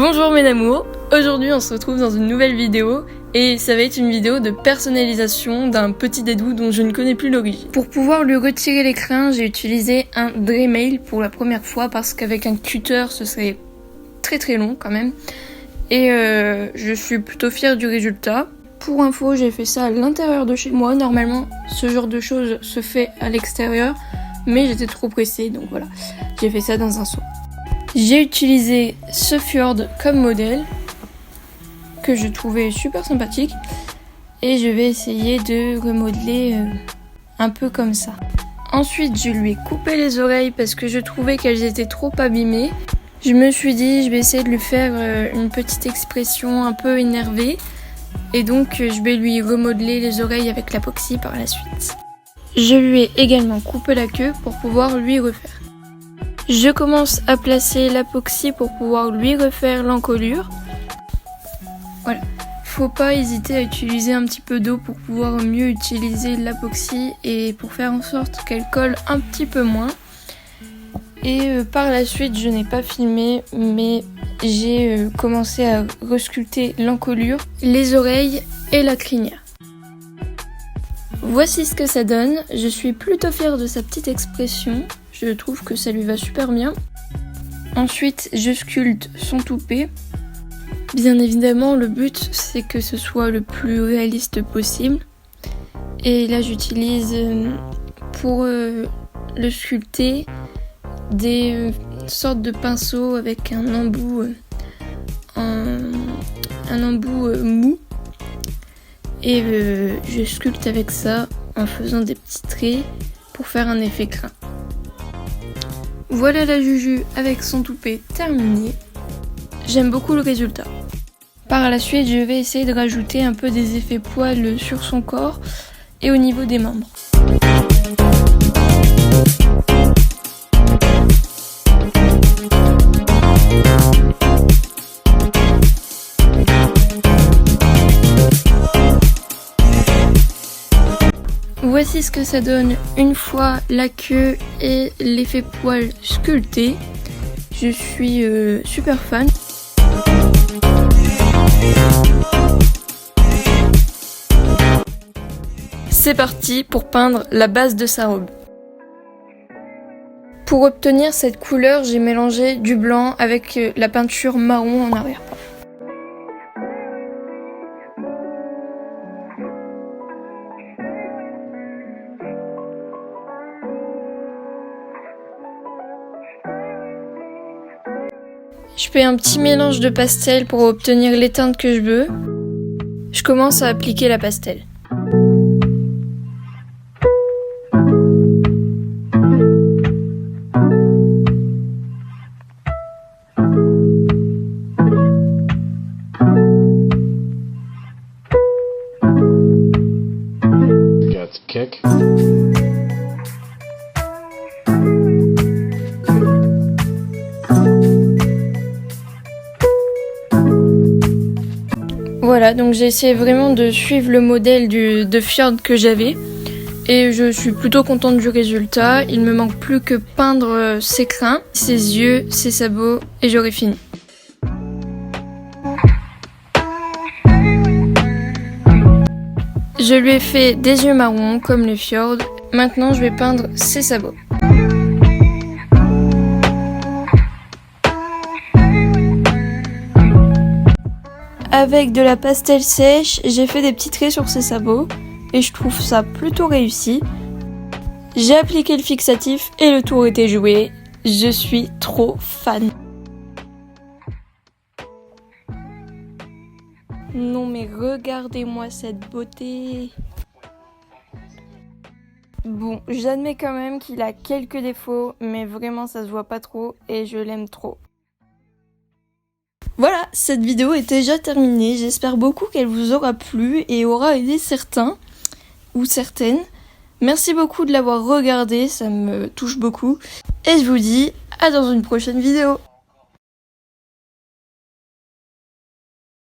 Bonjour mes amours, aujourd'hui on se retrouve dans une nouvelle vidéo et ça va être une vidéo de personnalisation d'un petit Dédou dont je ne connais plus l'origine. Pour pouvoir lui retirer les crins, j'ai utilisé un Dremel pour la première fois parce qu'avec un cutter ce serait très long quand même. Et je suis plutôt fière du résultat. Pour info, j'ai fait ça à l'intérieur de chez moi. Normalement, ce genre de choses se fait à l'extérieur, mais j'étais trop pressée donc voilà, j'ai fait ça dans un seau. J'ai utilisé ce fjord comme modèle que je trouvais super sympathique et je vais essayer de remodeler un peu comme ça. Ensuite, je lui ai coupé les oreilles parce que je trouvais qu'elles étaient trop abîmées. Je me suis dit je vais essayer de lui faire une petite expression un peu énervée et donc je vais lui remodeler les oreilles avec l'apoxy par la suite. Je lui ai également coupé la queue pour pouvoir lui refaire. Je commence à placer l'apoxy pour pouvoir lui refaire l'encolure. Voilà, faut pas hésiter à utiliser un petit peu d'eau pour pouvoir mieux utiliser l'apoxy et pour faire en sorte qu'elle colle un petit peu moins. Et par la suite, je n'ai pas filmé, mais j'ai commencé à resculpter l'encolure, les oreilles et la crinière. Voici ce que ça donne, je suis plutôt fière de sa petite expression, je trouve que ça lui va super bien. Ensuite, je sculpte son toupet. Bien évidemment, le but c'est que ce soit le plus réaliste possible. Et là, j'utilise pour le sculpter des sortes de pinceaux avec un embout, mou. Et je sculpte avec ça en faisant des petits traits pour faire un effet crin. Voilà la Juju avec son toupet terminé. J'aime beaucoup le résultat. Par la suite, je vais essayer de rajouter un peu des effets poils sur son corps et au niveau des membres. Voici ce que ça donne une fois la queue et l'effet poil sculpté. Je suis super fan. C'est parti pour peindre la base de sa robe. Pour obtenir cette couleur, j'ai mélangé du blanc avec la peinture marron en arrière-plan. Je fais un petit mélange de pastel pour obtenir les teintes que je veux. Je commence à appliquer la pastel. Kick. Voilà, donc j'ai essayé vraiment de suivre le modèle de fjord que j'avais et je suis plutôt contente du résultat. Il me manque plus que peindre ses crins, ses yeux, ses sabots et j'aurai fini. Je lui ai fait des yeux marrons comme le fjord. Maintenant je vais peindre ses sabots. Avec de la pastel sèche, j'ai fait des petits traits sur ses sabots et je trouve ça plutôt réussi. J'ai appliqué le fixatif et le tour était joué. Je suis trop fan. Non mais regardez-moi cette beauté. Bon, j'admets quand même qu'il a quelques défauts, mais vraiment ça se voit pas trop et je l'aime trop. Voilà, cette vidéo est déjà terminée. J'espère beaucoup qu'elle vous aura plu et aura aidé certains ou certaines. Merci beaucoup de l'avoir regardée, ça me touche beaucoup. Et je vous dis à dans une prochaine vidéo.